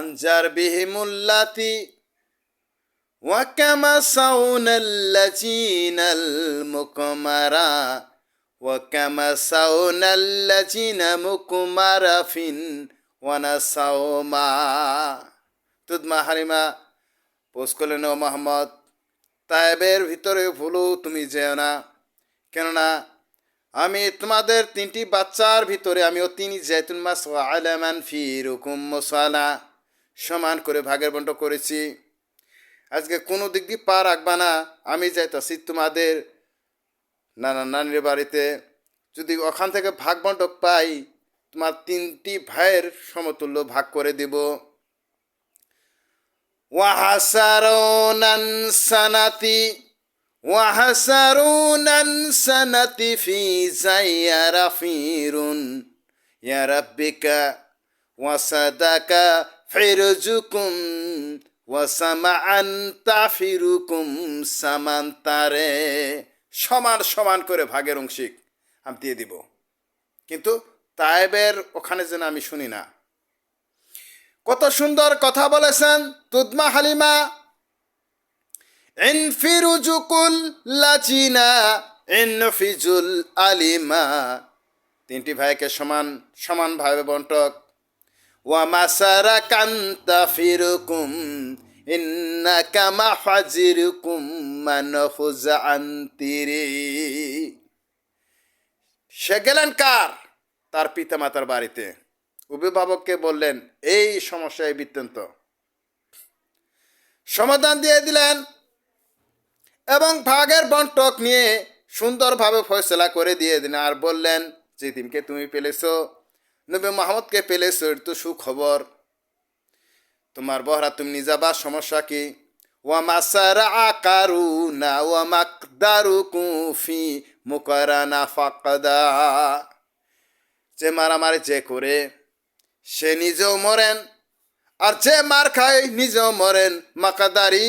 أنجر بهم اللاتي وكمسون اللجين المكمرا وكمسون اللجين مكمرا فين ونسوما তুদমা Halima post করলেন, ও মোহাম্মদ, তায়েবের ভিতরে ভুলো তুমি যেও না, কেননা আমি তোমাদের তিনটি বাচ্চার ভিতরে আমিও তিনি জৈতুন মাস আলামান ফি রুকুম মসালা সমান করে ভাগের বন্ট করেছি। আজকে কোনো দিক দিয়ে পা রাখবা না। আমি যাইতাছি তোমাদের নানা নানির বাড়িতে, যদি ওখান থেকে ভাগ বন্টক পাই তোমার তিনটি ভাইয়ের সমতুল্য ভাগ করে দিব। ওয়াহাসারুনান সানাতি ওয়াহাসারুনান সানাতি ফি জাইয়ারা ফিরুন ইয়া রাব্বিকা ওয়াসাদাকা ফিরজুকুম ওয়াসামাআন তাফিরুকুম সামান্তারে, সমান সমান করে ভাগের অংশিক আমি দিয়ে দিব। কিন্তু তায়েবের ওখানে যেন আমি শুনি না। কত সুন্দর কথা বলেছেন তুদমা হালিমা। ইনফিরুজুকুল লাচিনা ইনফিজুল আলিমা, তিনটি ভাইকে সমান সমানভাবে বন্টক। ওয়া মাসারা কান্তা ফিরুকুম ইন্নাকা মাফাজিরুকুম মানফুজা আনতিরি। সে গেলেন কার? তার পিতামাতার বাড়িতে। অভিভাবককে বললেন এই সমস্যায় বৃত্তান্ত, সমাধান দিয়ে দিলেন এবং ভাগের বন্টক নিয়ে সুন্দরভাবে ফয়সলা করে দিয়ে দিলেন। আর বললেন যে দিনকে তুমি পেলেছো, নবী মোহাম্মদকে পেলেছো, এর তো সুখবর। তোমার বহরা তুমি নিজাবা সমস্যা কি? ওয়া মাসারা আকারুনা ওয়া মাকদারুকুম ফি মুকারানা ফাকদা, যে মারামারি যে করে সে নিজেও মরেন, আর যে মার খায় নিজেও মরেন। মাকাদারি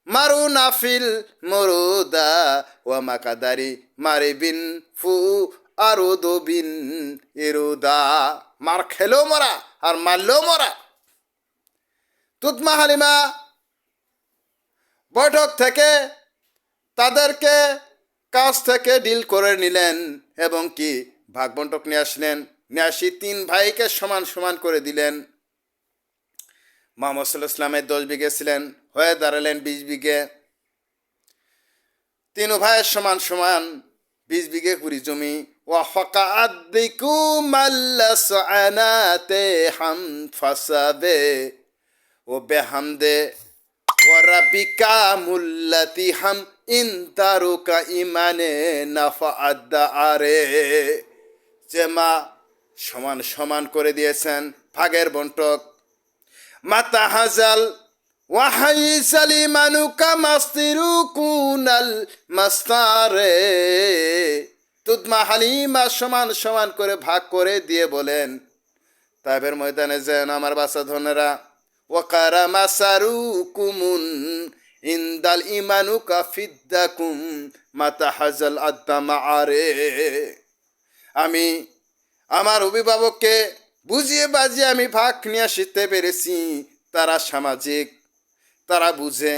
মারু নাফিল মরুদা ওয়া মাকাদারি মারিবিন ফু আরুদু বিন ইরুদা, মার খেলেও মরা আর মারলেও মরা। তুদমা হালিমা বৈঠক থেকে তাদেরকে কাছ থেকে ডিল করে নিলেন এবং কি ভাগ বন্টক নিয়ে আসলেন। নিয়ে আসি তিন ভাইকে সমান সমান করে দিলেন। মোহাম্মদ সাল্লাল্লাহু আলাইহি ওয়াসাল্লামের 10 বিঘে ছিলেন, হয়ে দাঁড়ালেন 20 বিঘে। তিন ভাইয়ের সমান সমান 20 বিঘে করে জমি। ওয়া ফাকাআদিকুম আল্লাসআনাতে হাম ফাসাবে ও বেহামদে ওয়া রাব্বিকা মুল্লাতি হাম ইনতারুকা ইমানে নাফাআদা আরে, যে মা সমান সমান করে দিয়েছেন ভাগের বন্টক। মাতা হাজাল ওয়াহাই সালিমানুকা মাস্তিরু কুনাল মাস্তারে, তুদমা হালিমা সমান সমান করে ভাগ করে দিয়ে বলেন তাইবের ময়দানে যেন আমার বাচ্চা ধনেরা ওয়াকারা মাসারু কুমুন ইন্দাল ইমানুকা ফিদ্দাকুম মাতা হাজাল আদ্দামা আরে, আমি আমার অভিভাবককে বুঝিয়ে বাজিয়ে আমি ভাগ নিয়ে আসতে পেরেছি। তারা সামাজিক, তারা বুঝে।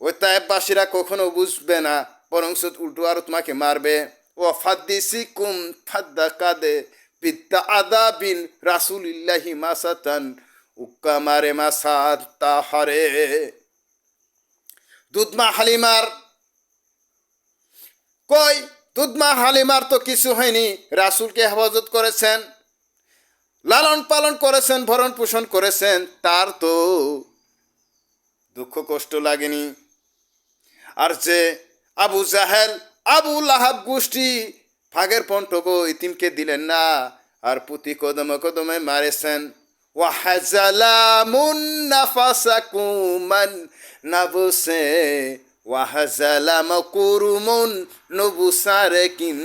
ওই তায়েববাসীরা কখনো বুঝবে না, বরং উল্টো আরো তোমাকে মারবে। ও ফাদ্দিসিকুম ফাদ্দা কাদে বিদ্যা আদা বিন রাসুলিল্লাহি মাসাতান উক্কা মারে মাসাত তাহারে। দুধমা হালিমার কই? দুধমা হালিমার তো কিছু হয়নি। রাসুলকে হেফাজত করেছেন, লালন পালন করেছেন, ভরণ পোষণ করেছেন, তার তো দুঃখ কষ্ট লাগেনি। আর যে আবু জাহেল আবু লাহাব গোষ্ঠী ভাগের পন্টক ইতিমকে দিলেন না, আর প্রতি কদমে কদমে মারেছেন। ওয়াহাজালামুন নাফাসাকুমান নাবুসে ওয়াহাজালাম কুরুমুন নবুসারে কিন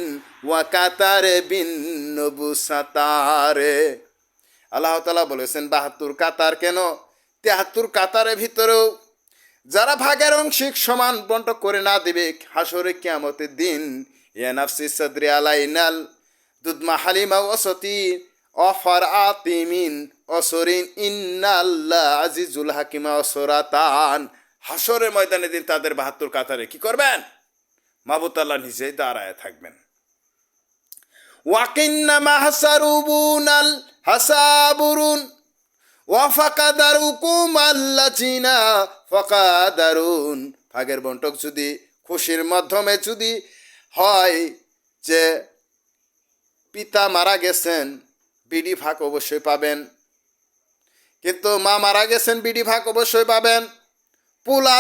ওয়াকাতারে বিন নবুসাতারে। আল্লাহ তাআলা বলেছেন 72 কাতার কেন, 73 কাতারের ভিতরেও যারা ভাগের অংশিক সমান বন্টন করে না দিবে হাসরে কিয়ামতের দিন, ইয়া নাফসি সাদরি আলাইনাল দুধমা হালিমা ওয়াসতি, অফার আতিমিন অসরিন ইন্নাল্লাহ আজিজুল হাকিমা অসরাতান। হাসরের ময়দানে দিন তাদের 72 কাতারে কি করবেন? মাহবুত আল্লাহ নিজে দাঁড়ায় থাকবেন। ওয়াকিন্নামা হাসারুবুনাল হাসাবুরুন ওয়াফাকাদারুকুম আল্লাযিনা ফাকাদারুন। ভাগের বন্টক যদি খুশির মাধ্যমে যদি হয় যে পিতা মারা গেছেন, বিডি ভাগ অবশ্যই পাবেন। কিন্তু মা মারা গেছেন, বিডি ভাগ অবশ্যই পাবেন। পোলা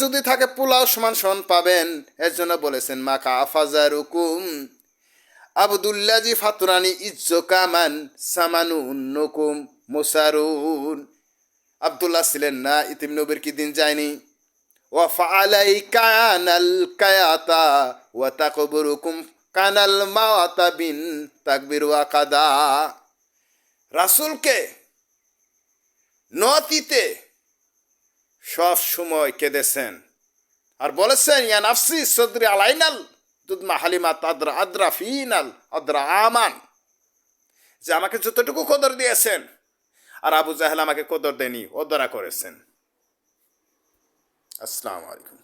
যদি থাকে, পোলাও সমান সমান পাবেন। এর জন্য বলেছেন মা কাফাজারুকুম আবদুল্লাজি ফাতুরানি ইজ্জকামান সামানুন্নুকুম মুসারুন। আব্দুল্লাহ ছিলেন না, ইতিম নবীর কি দিন যায়নি? ওয়া ফাআলাই কানাল কায়াতা ওয়া তাকবুরুকুম কানাল মাওয়াতা বিন তাকবির ওয়া কাদা। রাসূলকে নতিতে সব সময় কেঁদেছেন আর বলেছেন ইয়া নাফসি সদরি আলাইনাল দুদমা হালিমা তাদরা আদ্রা ফিনাল আদ্রা আমান, যে আমাকে যতটুকু কদর দিয়েছেন আর আবু জাহেল আমাকে কদর দেনি, অদরা করেছেন। আসসালামু আলাইকুম।